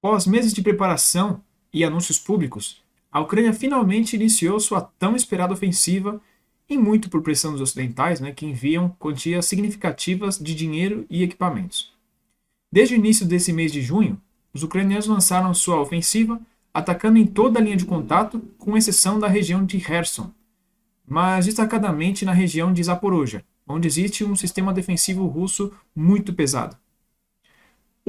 Após meses de preparação e anúncios públicos, a Ucrânia finalmente iniciou sua tão esperada ofensiva, e muito por pressão dos ocidentais, né, que enviam quantias significativas de dinheiro e equipamentos. Desde o início desse mês de junho, os ucranianos lançaram sua ofensiva, atacando em toda a linha de contato, com exceção da região de Kherson, mas destacadamente na região de Zaporozhye, onde existe um sistema defensivo russo muito pesado.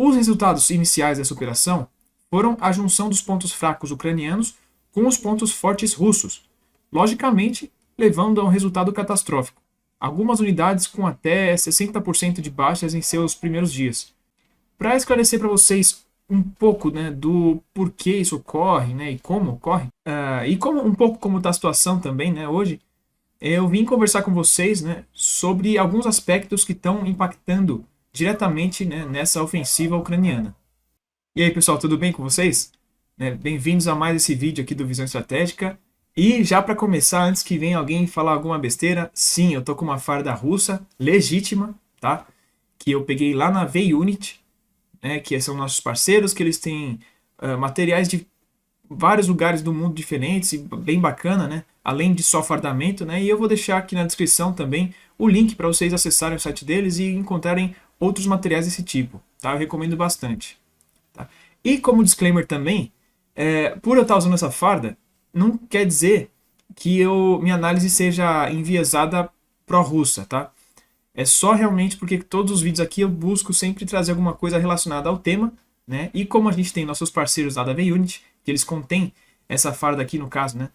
Os resultados iniciais dessa operação foram a junção dos pontos fracos ucranianos com os pontos fortes russos, logicamente levando a um resultado catastrófico. Algumas unidades com até 60% de baixas em seus primeiros dias. Para esclarecer para vocês um pouco, né, do porquê isso ocorre, né, e como ocorre, e como um pouco como está a situação também, né, hoje, eu vim conversar com vocês, né, sobre alguns aspectos que estão impactando diretamente, né, nessa ofensiva ucraniana. E aí, pessoal, tudo bem com vocês? Né, bem-vindos a mais esse vídeo aqui do Visão Estratégica. E já para começar, antes que venha alguém falar alguma besteira, sim, eu tô com uma farda russa legítima, tá? Que eu peguei lá na V-Unit, né, que são nossos parceiros, que eles têm materiais de vários lugares do mundo diferentes, e bem bacana, né? Além de só fardamento, né? E eu vou deixar aqui na descrição também o link para vocês acessarem o site deles e encontrarem outros materiais desse tipo, tá? Eu recomendo bastante. Tá? E como disclaimer também, por eu estar usando essa farda, não quer dizer que minha análise seja enviesada pró-russa, tá? É só realmente porque todos os vídeos aqui eu busco sempre trazer alguma coisa relacionada ao tema, né? E como a gente tem nossos parceiros lá da V-Unit, que eles contêm essa farda aqui, no caso, né?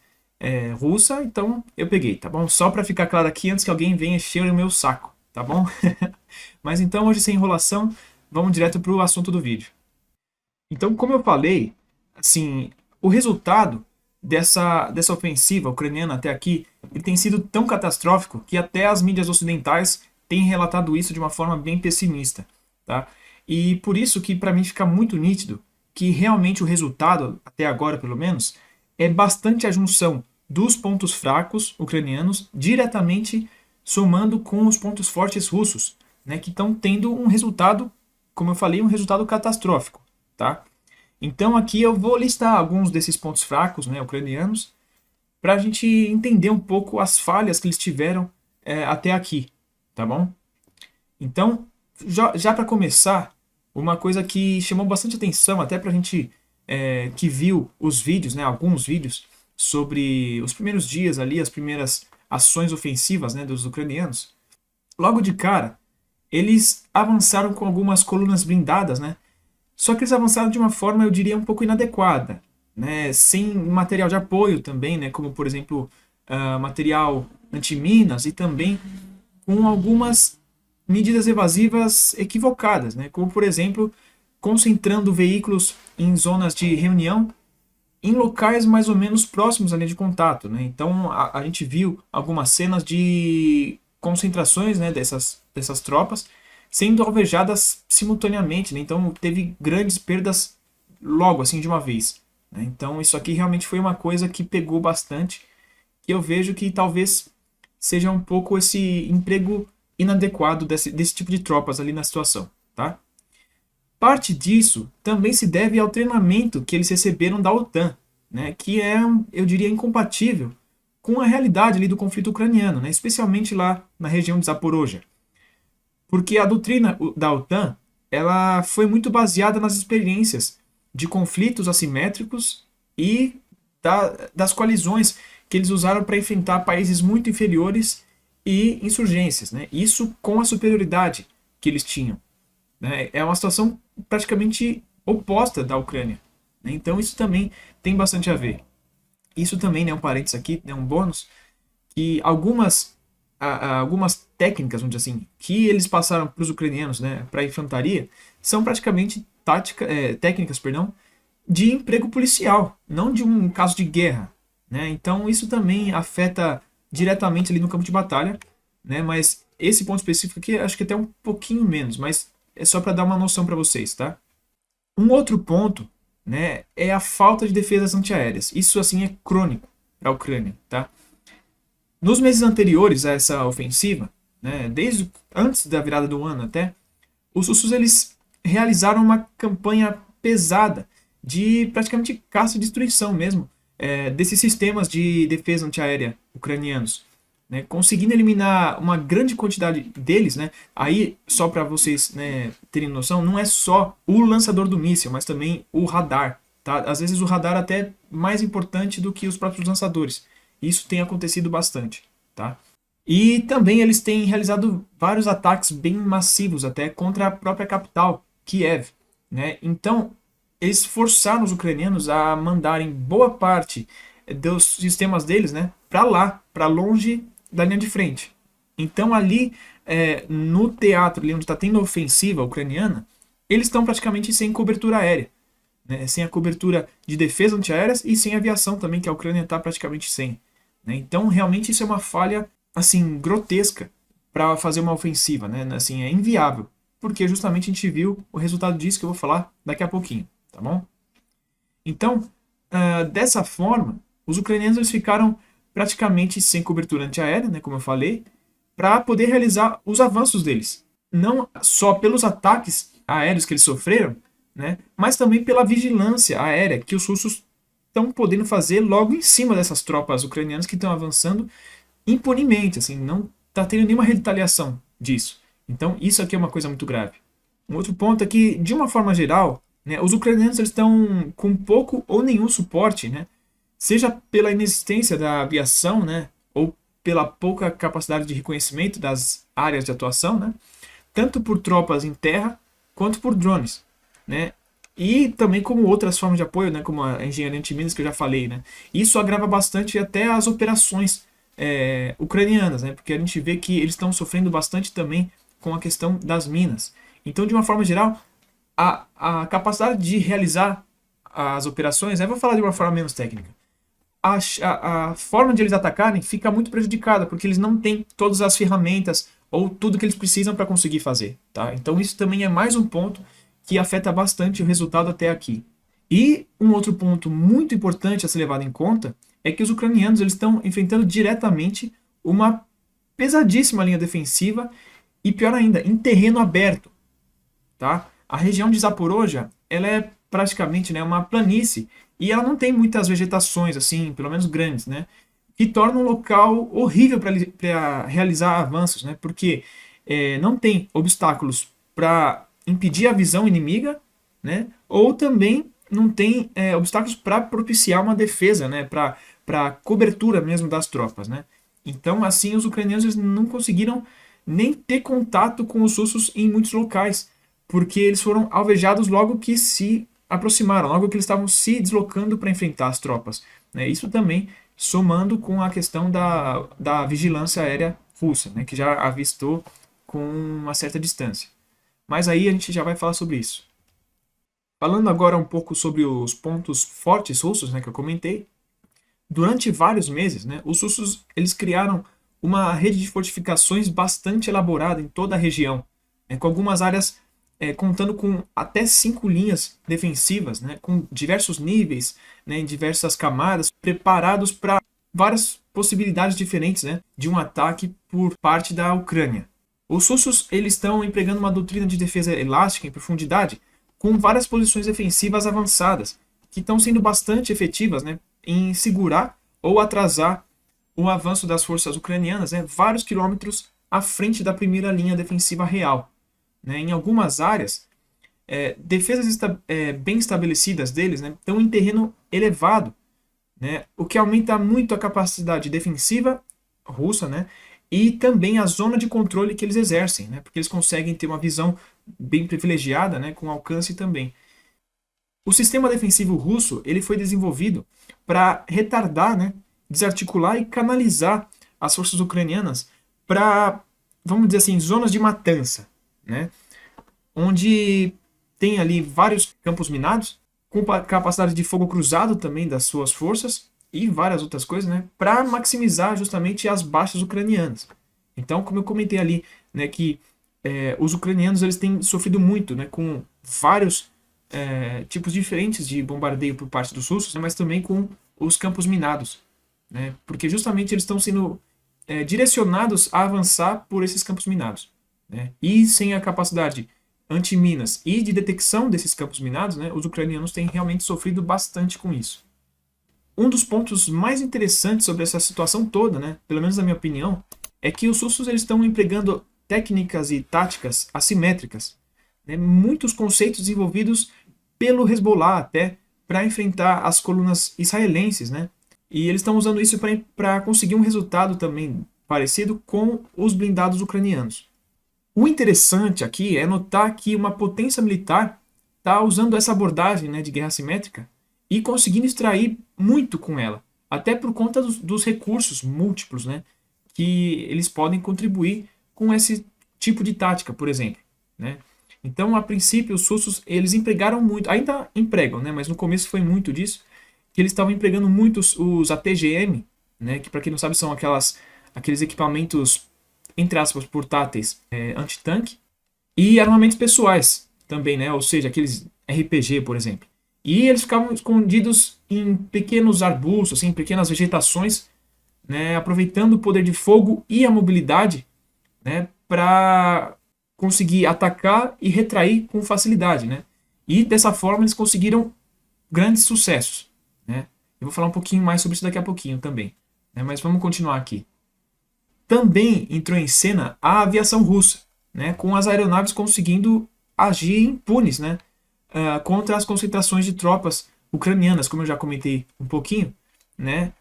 Russa, então eu peguei, tá bom? Só para ficar claro aqui, antes que alguém venha encher o meu saco, tá bom? Mas então, hoje, sem enrolação, vamos direto para o assunto do vídeo. Então, como eu falei, assim, o resultado dessa ofensiva ucraniana até aqui, ele tem sido tão catastrófico que até as mídias ocidentais têm relatado isso de uma forma bem pessimista, tá? E por isso que para mim fica muito nítido que realmente o resultado, até agora pelo menos, é bastante a junção dos pontos fracos ucranianos diretamente somando com os pontos fortes russos, né, que estão tendo um resultado, como eu falei, um resultado catastrófico, tá? Então aqui eu vou listar alguns desses pontos fracos, né, ucranianos, para a gente entender um pouco as falhas que eles tiveram até aqui, tá bom? Então, já para começar, uma coisa que chamou bastante atenção, até para a gente que viu os vídeos, né, alguns vídeos, sobre os primeiros dias ali, as primeiras ações ofensivas, né, dos ucranianos. Logo de cara, eles avançaram com algumas colunas blindadas, né? Só que eles avançaram de uma forma, eu diria, um pouco inadequada, né? Sem material de apoio também, né? Como, por exemplo, material antiminas e também com algumas medidas evasivas equivocadas, né? Como, por exemplo, concentrando veículos em zonas de reunião em locais mais ou menos próximos à linha de contato, né? Então, a gente viu algumas cenas de concentrações, né, dessas tropas sendo alvejadas simultaneamente, né? Então teve grandes perdas logo assim de uma vez, né? Então isso aqui realmente foi uma coisa que pegou bastante, que eu vejo que talvez seja um pouco esse emprego inadequado desse tipo de tropas ali na situação, tá? Parte disso também se deve ao treinamento que eles receberam da OTAN, né, que é, eu diria, incompatível com a realidade ali do conflito ucraniano, né, especialmente lá na região de Zaporozhye. Porque a doutrina da OTAN ela foi muito baseada nas experiências de conflitos assimétricos e das coalizões que eles usaram para enfrentar países muito inferiores e insurgências, né? Isso com a superioridade que eles tinham, né? É uma situação praticamente oposta da Ucrânia, né? Então isso também tem bastante a ver. Isso também, né, um parênteses aqui, né, um bônus, que algumas técnicas, vamos dizer assim, que eles passaram para os ucranianos, né, para a infantaria, são praticamente técnicas, perdão, de emprego policial, não de um caso de guerra, né? Então isso também afeta diretamente ali no campo de batalha, né? Mas esse ponto específico aqui acho que até um pouquinho menos, mas é só para dar uma noção para vocês, tá? Um outro ponto, né, é a falta de defesas antiaéreas. Isso assim é crônico para a Ucrânia, tá? Nos meses anteriores a essa ofensiva, né, desde antes da virada do ano até, os russos eles realizaram uma campanha pesada de praticamente caça e destruição mesmo, desses sistemas de defesa antiaérea ucranianos, né, conseguindo eliminar uma grande quantidade deles, né. Aí, só para vocês, né, terem noção, não é só o lançador do míssil, mas também o radar. Tá? Às vezes o radar é até mais importante do que os próprios lançadores. Isso tem acontecido bastante. Tá? E também eles têm realizado vários ataques bem massivos até contra a própria capital, Kiev, né? Então, eles forçaram os ucranianos a mandarem boa parte dos sistemas deles, né, para lá, para longe da linha de frente. Então, ali no teatro, ali onde está tendo a ofensiva ucraniana, eles estão praticamente sem cobertura aérea, né, sem a cobertura de defesa antiaéreas e sem aviação também, que a Ucrânia está praticamente sem. Né? Então, realmente, isso é uma falha assim grotesca para fazer uma ofensiva, né? Assim, é inviável, porque justamente a gente viu o resultado disso que eu vou falar daqui a pouquinho, tá bom? Então, dessa forma, os ucranianos eles ficaram praticamente sem cobertura antiaérea, né, como eu falei, para poder realizar os avanços deles. Não só pelos ataques aéreos que eles sofreram, né, mas também pela vigilância aérea que os russos estão podendo fazer logo em cima dessas tropas ucranianas que estão avançando impunemente, assim, não está tendo nenhuma retaliação disso. Então, isso aqui é uma coisa muito grave. Um outro ponto é que, de uma forma geral, né, os ucranianos eles estão com pouco ou nenhum suporte, né, seja pela inexistência da aviação, né, ou pela pouca capacidade de reconhecimento das áreas de atuação, né, tanto por tropas em terra quanto por drones, né, e também como outras formas de apoio, né, como a engenharia antiminas que eu já falei, né. Isso agrava bastante até as operações ucranianas, né, porque a gente vê que eles estão sofrendo bastante também com a questão das minas. Então, de uma forma geral, a capacidade de realizar as operações, vou falar de uma forma menos técnica, a forma de eles atacarem fica muito prejudicada, porque eles não têm todas as ferramentas ou tudo que eles precisam para conseguir fazer. Tá? Então isso também é mais um ponto que afeta bastante o resultado até aqui. E um outro ponto muito importante a ser levado em conta é que os ucranianos eles estão enfrentando diretamente uma pesadíssima linha defensiva e, pior ainda, em terreno aberto. Tá? A região de Zaporozhia ela é praticamente, né, uma planície e ela não tem muitas vegetações, assim, pelo menos grandes, né, que torna um local horrível para realizar avanços, né, porque não tem obstáculos para impedir a visão inimiga, né, ou também não tem obstáculos para propiciar uma defesa, né, para cobertura mesmo das tropas. Né. Então, assim, os ucranianos eles não conseguiram nem ter contato com os russos em muitos locais, porque eles foram alvejados logo que se aproximaram, logo que eles estavam se deslocando para enfrentar as tropas. Né? Isso também somando com a questão da vigilância aérea russa, né? Que já avistou com uma certa distância. Mas aí a gente já vai falar sobre isso. Falando agora um pouco sobre os pontos fortes russos, né, que eu comentei, durante vários meses, né, os russos eles criaram uma rede de fortificações bastante elaborada em toda a região, né, com algumas áreas contando com até 5 linhas defensivas, né, com diversos níveis, né, em diversas camadas, preparados para várias possibilidades diferentes, né, de um ataque por parte da Ucrânia. Os russos eles estão empregando uma doutrina de defesa elástica em profundidade, com várias posições defensivas avançadas, que estão sendo bastante efetivas, né, em segurar ou atrasar o avanço das forças ucranianas, né, vários quilômetros à frente da primeira linha defensiva real. Né, em algumas áreas, defesas bem estabelecidas deles, né, estão em terreno elevado, né, o que aumenta muito a capacidade defensiva russa, né, e também a zona de controle que eles exercem, né, porque eles conseguem ter uma visão bem privilegiada, né, com alcance também. O sistema defensivo russo ele foi desenvolvido para retardar, né, desarticular e canalizar as forças ucranianas para, vamos dizer assim, zonas de matança, né, onde tem ali vários campos minados, com capacidade de fogo cruzado também das suas forças e várias outras coisas, né, para maximizar justamente as baixas ucranianas. Então, como eu comentei ali, né, que os ucranianos eles têm sofrido muito, né, com vários tipos diferentes de bombardeio por parte dos russos, né, mas também com os campos minados, né, porque justamente eles estão sendo direcionados a avançar por esses campos minados. Né, e sem a capacidade antiminas e de detecção desses campos minados, né, os ucranianos têm realmente sofrido bastante com isso. Um dos pontos mais interessantes sobre essa situação toda, né, pelo menos na minha opinião, é que os russos eles estão empregando técnicas e táticas assimétricas, né, muitos conceitos desenvolvidos pelo Hezbollah até para enfrentar as colunas israelenses, né, e eles estão usando isso para conseguir um resultado também parecido com os blindados ucranianos. O interessante aqui é notar que uma potência militar está usando essa abordagem, né, de guerra assimétrica e conseguindo extrair muito com ela, até por conta dos recursos múltiplos, né, que eles podem contribuir com esse tipo de tática, por exemplo, né? Então, a princípio, os russos eles empregaram muito, ainda empregam, né, mas no começo foi muito disso, que eles estavam empregando muito os ATGM, né, que para quem não sabe são aqueles equipamentos, entre aspas, portáteis, antitanque, e armamentos pessoais também, né, ou seja, aqueles RPG, por exemplo. E eles ficavam escondidos em pequenos arbustos, assim, em pequenas vegetações, né, aproveitando o poder de fogo e a mobilidade, né, para conseguir atacar e retrair com facilidade, né? E dessa forma eles conseguiram grandes sucessos, né? Eu vou falar um pouquinho mais sobre isso daqui a pouquinho também, né? Mas vamos continuar aqui. Também entrou em cena a aviação russa, né? Com as aeronaves conseguindo agir impunes, né? Contra as concentrações de tropas ucranianas, como eu já comentei um pouquinho, né?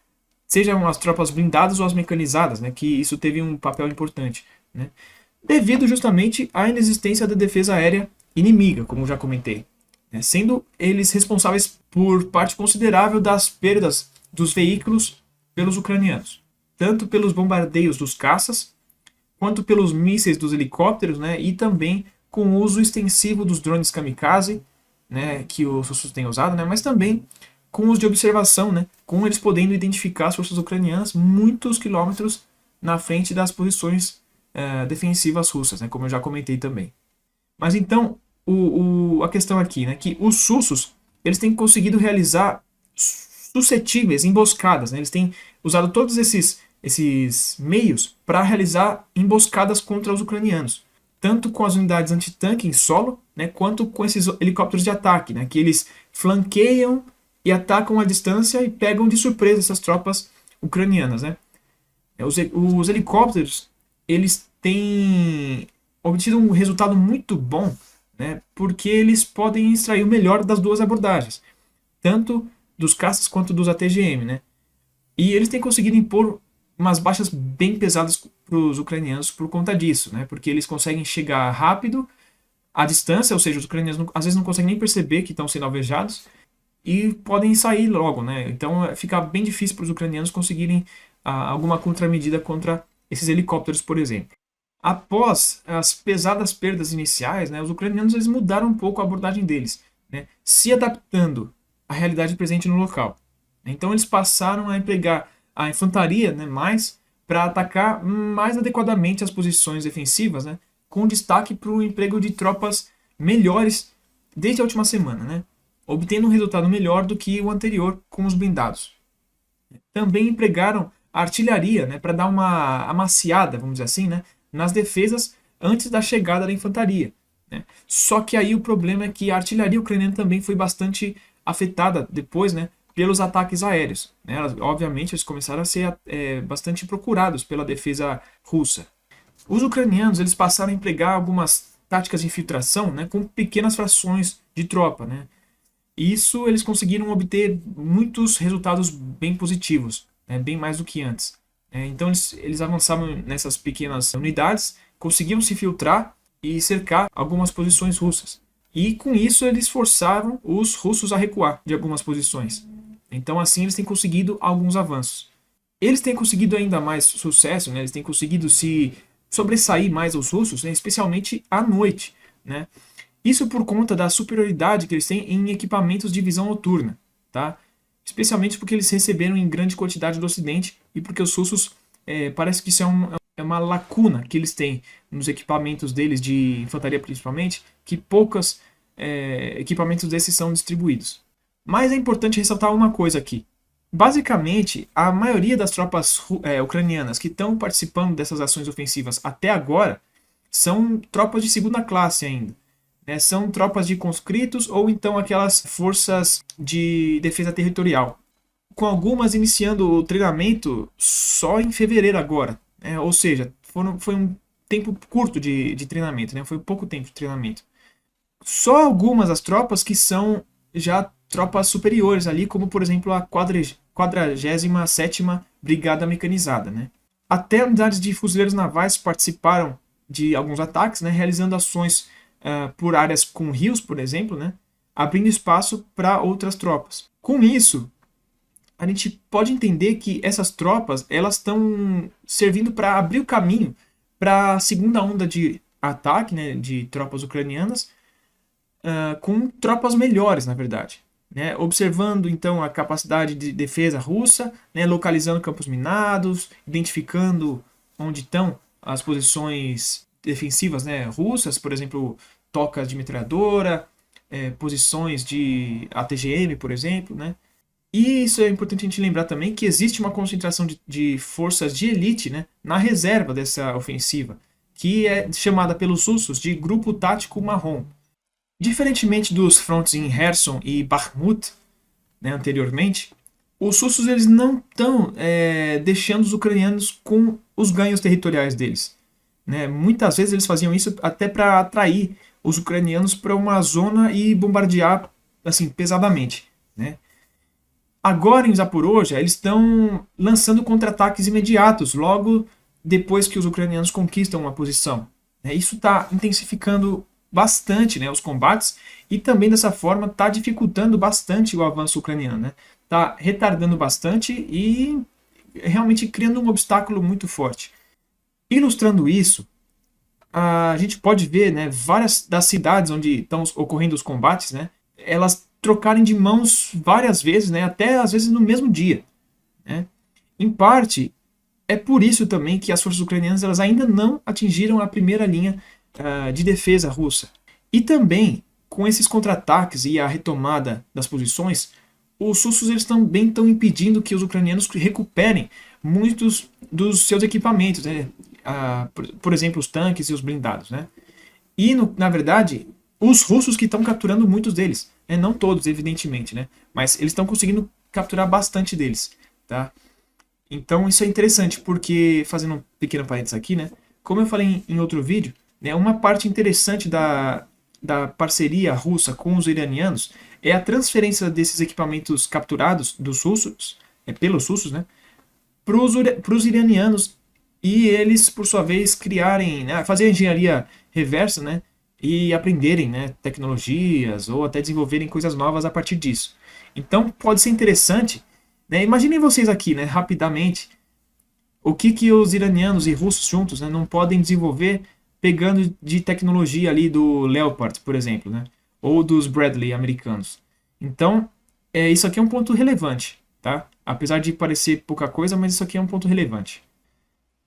Sejam as tropas blindadas ou as mecanizadas, né? Que isso teve um papel importante, né? Devido justamente à inexistência da defesa aérea inimiga, como já comentei, né, sendo eles responsáveis por parte considerável das perdas dos veículos pelos ucranianos, tanto pelos bombardeios dos caças, quanto pelos mísseis dos helicópteros, né, e também com o uso extensivo dos drones kamikaze, né, que os russos têm usado, né, mas também com os de observação, né, com eles podendo identificar as forças ucranianas muitos quilômetros na frente das posições defensivas russas, né, como eu já comentei também. Mas então, a questão aqui, né, que os russos eles têm conseguido realizar suscetíveis emboscadas, né, eles têm usado todos esses meios para realizar emboscadas contra os ucranianos, tanto com as unidades antitanque em solo, né, quanto com esses helicópteros de ataque, né, que eles flanqueiam e atacam à distância e pegam de surpresa essas tropas ucranianas, né. Os helicópteros eles têm obtido um resultado muito bom, né, porque eles podem extrair o melhor das duas abordagens, tanto dos caças quanto dos ATGM, né? E eles têm conseguido impor umas baixas bem pesadas para os ucranianos por conta disso, né? Porque eles conseguem chegar rápido à distância, ou seja, os ucranianos às vezes não conseguem nem perceber que estão sendo alvejados e podem sair logo, né? Então fica bem difícil para os ucranianos conseguirem alguma contramedida contra esses helicópteros, por exemplo. Após as pesadas perdas iniciais, né, os ucranianos eles mudaram um pouco a abordagem deles, né, se adaptando à realidade presente no local. Então eles passaram a empregar a infantaria, né, mais para atacar mais adequadamente as posições defensivas, né, com destaque para o emprego de tropas melhores desde a última semana, né, obtendo um resultado melhor do que o anterior com os blindados. Também empregaram a artilharia, né, para dar uma amaciada, vamos dizer assim, né, nas defesas antes da chegada da infantaria, né. Só que aí o problema é que a artilharia ucraniana também foi bastante afetada depois, né, pelos ataques aéreos, né. Obviamente eles começaram a ser bastante procurados pela defesa russa. Os ucranianos eles passaram a empregar algumas táticas de infiltração, né, com pequenas frações de tropa, né. Isso eles conseguiram obter muitos resultados bem positivos, né, bem mais do que antes. Então eles avançavam nessas pequenas unidades, conseguiam se filtrar e cercar algumas posições russas. E com isso eles forçavam os russos a recuar de algumas posições. Então assim eles têm conseguido alguns avanços. Eles têm conseguido ainda mais sucesso, né, eles têm conseguido se sobressair mais aos russos, né, especialmente à noite, né. Isso por conta da superioridade que eles têm em equipamentos de visão noturna, tá? Especialmente porque eles receberam em grande quantidade do Ocidente e porque os russos, parece que isso é uma lacuna que eles têm nos equipamentos deles, de infantaria principalmente, que poucos equipamentos desses são distribuídos. Mas é importante ressaltar uma coisa aqui. Basicamente, a maioria das tropas ucranianas que estão participando dessas ações ofensivas até agora são tropas de segunda classe ainda, né? São tropas de conscritos ou então aquelas forças de defesa territorial, com algumas iniciando o treinamento só em fevereiro agora, né? Ou seja, foi um tempo curto de treinamento, né? Foi pouco tempo de treinamento. Só algumas das tropas que são já tropas superiores ali, como por exemplo a 47ª Brigada Mecanizada, né? Até unidades de fuzileiros navais participaram de alguns ataques, né? Realizando ações por áreas com rios, por exemplo, né? Abrindo espaço para outras tropas. Com isso, a gente pode entender que essas tropas elas estão servindo para abrir o caminho para a segunda onda de ataque, né, de tropas ucranianas, com tropas melhores, na verdade. Né? Observando então a capacidade de defesa russa, né, localizando campos minados, identificando onde estão as posições defensivas, né, russas, por exemplo, tocas de metralhadora, posições de ATGM, por exemplo, né? E isso é importante a gente lembrar também que existe uma concentração de forças de elite, né, na reserva dessa ofensiva, que é chamada pelos russos de Grupo Tático Marrom. Diferentemente dos frontes em Kherson e Bakhmut, né, anteriormente, os russos eles não estão deixando os ucranianos com os ganhos territoriais deles. Né? Muitas vezes eles faziam isso até para atrair os ucranianos para uma zona e bombardear assim pesadamente. Né? Agora em Zaporozhye eles estão lançando contra-ataques imediatos logo depois que os ucranianos conquistam uma posição. Né? Isso está intensificando bastante, né, os combates e também dessa forma está dificultando bastante o avanço ucraniano, né? Está retardando bastante e realmente criando um obstáculo muito forte. Ilustrando isso, a gente pode ver, né, várias das cidades onde estão ocorrendo os combates, né, elas trocarem de mãos várias vezes, né, até às vezes no mesmo dia. Né? Em parte, é por isso também que as forças ucranianas elas ainda não atingiram a primeira linha de defesa russa. E também, com esses contra-ataques e a retomada das posições, os russos eles também estão impedindo que os ucranianos recuperem muitos dos seus equipamentos, né? Por exemplo, os tanques e os blindados. Né? E, na verdade, os russos que estão capturando muitos deles. Né? Não todos, evidentemente, né? Mas eles estão conseguindo capturar bastante deles. Tá? Então isso é interessante, porque, fazendo um pequeno parênteses aqui, né? Como eu falei em outro vídeo, né, uma parte interessante da parceria russa com os iranianos é a transferência desses equipamentos capturados dos russos, pelos russos, né, para os iranianos e eles, por sua vez, criarem, né, fazer a engenharia reversa, né, e aprenderem, né, tecnologias ou até desenvolverem coisas novas a partir disso. Então pode ser interessante, né, imaginem vocês aqui, né, rapidamente, o que os iranianos e russos juntos, né, não podem desenvolver pegando de tecnologia ali do Leopard, por exemplo, né? Ou dos Bradley americanos. Então, isso aqui é um ponto relevante, tá? Apesar de parecer pouca coisa, mas isso aqui é um ponto relevante.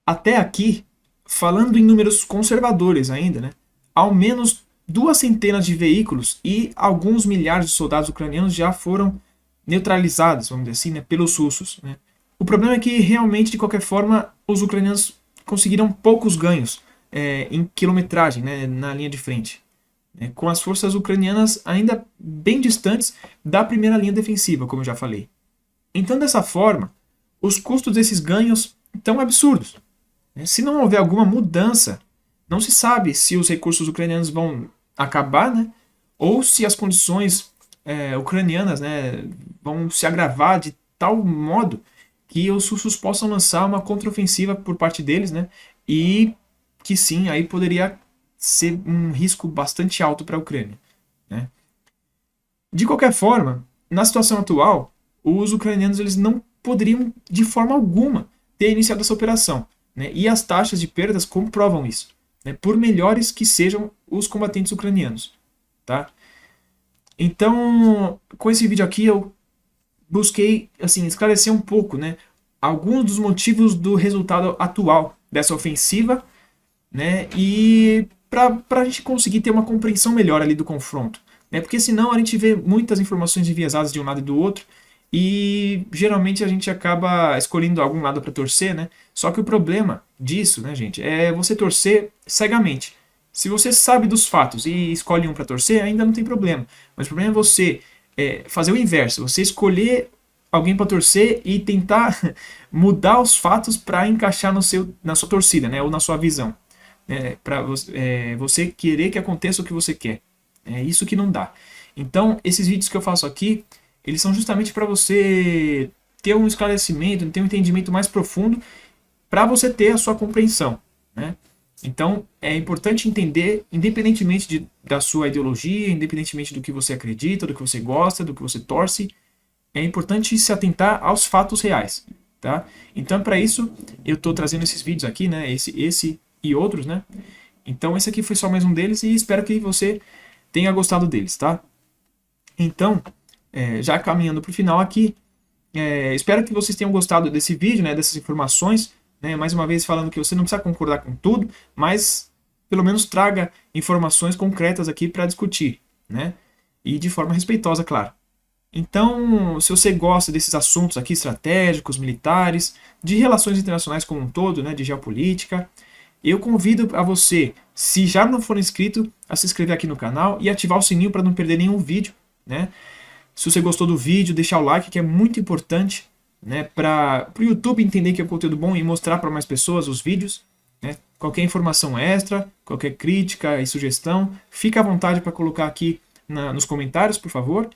Até aqui, falando em números conservadores ainda, né? Ao menos 200 de veículos e alguns milhares de soldados ucranianos já foram neutralizados, vamos dizer assim, né, pelos russos. Né? O problema é que realmente, de qualquer forma, os ucranianos conseguiram poucos ganhos em quilometragem, né, na linha de frente, né, com as forças ucranianas ainda bem distantes da primeira linha defensiva, como eu já falei. Então, dessa forma, os custos desses ganhos estão absurdos. Né? Se não houver alguma mudança, não se sabe se os recursos ucranianos vão acabar, né, ou se as condições ucranianas, né, vão se agravar de tal modo que os russos possam lançar uma contraofensiva por parte deles, né, e que sim, aí poderia ser um risco bastante alto para a Ucrânia. Né? De qualquer forma, na situação atual, os ucranianos eles não poderiam de forma alguma ter iniciado essa operação. Né? E as taxas de perdas comprovam isso, né? Por melhores que sejam os combatentes ucranianos. Tá? Então, com esse vídeo aqui eu busquei assim, esclarecer um pouco, né, alguns dos motivos do resultado atual dessa ofensiva, né, e para a gente conseguir ter uma compreensão melhor ali do confronto. Né, porque senão a gente vê muitas informações enviesadas de um lado e do outro e geralmente a gente acaba escolhendo algum lado para torcer, né? Só que o problema disso, né, gente, é você torcer cegamente, Se você sabe dos fatos e escolhe um para torcer, ainda não tem problema. Mas o problema é você fazer o inverso, você escolher alguém para torcer e tentar mudar os fatos para encaixar na sua torcida, né, ou na sua visão. Para você querer que aconteça o que você quer. É isso que não dá. Então, esses vídeos que eu faço aqui, eles são justamente para você ter um esclarecimento, ter um entendimento mais profundo, para você ter a sua compreensão, né? Então, é importante entender, independentemente da sua ideologia, independentemente do que você acredita, do que você gosta, do que você torce, é importante se atentar aos fatos reais, tá? Então, para isso, eu estou trazendo esses vídeos aqui, né? Esse e outros, né? Então, esse aqui foi só mais um deles e espero que você tenha gostado deles, tá? Então, já caminhando para o final aqui, espero que vocês tenham gostado desse vídeo, né? Dessas informações, né? Mais uma vez falando que você não precisa concordar com tudo, mas pelo menos traga informações concretas aqui para discutir, né? E de forma respeitosa, claro. Então, se você gosta desses assuntos aqui estratégicos, militares, de relações internacionais como um todo, né, de geopolítica, eu convido a você, se já não for inscrito, a se inscrever aqui no canal e ativar o sininho para não perder nenhum vídeo, né? Se você gostou do vídeo, deixar o like, que é muito importante, né, para o YouTube entender que é um conteúdo bom e mostrar para mais pessoas os vídeos, né? Qualquer informação extra, qualquer crítica e sugestão, fica à vontade para colocar aqui nos comentários, por favor.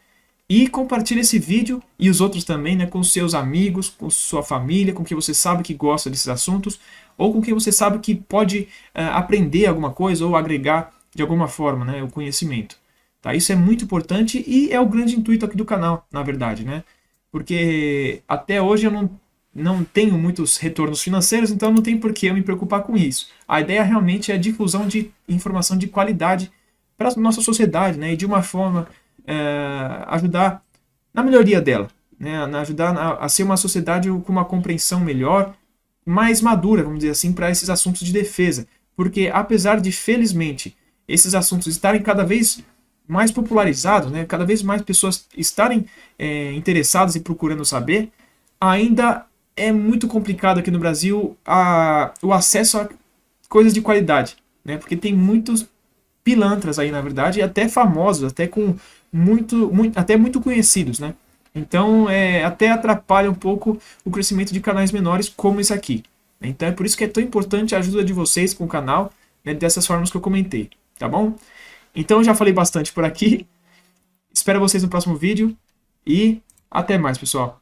E compartilhe esse vídeo e os outros também, né, com seus amigos, com sua família, com quem você sabe que gosta desses assuntos, ou com quem você sabe que pode aprender alguma coisa ou agregar de alguma forma, né, o conhecimento. Tá? Isso é muito importante e é o grande intuito aqui do canal, na verdade, né? Porque até hoje eu não tenho muitos retornos financeiros, então não tem por que eu me preocupar com isso. A ideia realmente é a difusão de informação de qualidade para a nossa sociedade, né, e de uma forma ajudar na melhoria dela, né, ajudar a ser uma sociedade com uma compreensão melhor, mais madura, vamos dizer assim, para esses assuntos de defesa. Porque apesar de, felizmente, esses assuntos estarem cada vez mais popularizados, né, cada vez mais pessoas estarem interessadas e procurando saber, ainda é muito complicado aqui no Brasil o acesso a coisas de qualidade, né, porque tem muitos pilantras aí, na verdade, e até famosos, até com até muito conhecidos, né? Então, até atrapalha um pouco o crescimento de canais menores como esse aqui. Então, é por isso que é tão importante a ajuda de vocês com o canal, né, dessas formas que eu comentei, tá bom? Então, eu já falei bastante por aqui. Espero vocês no próximo vídeo e até mais, pessoal.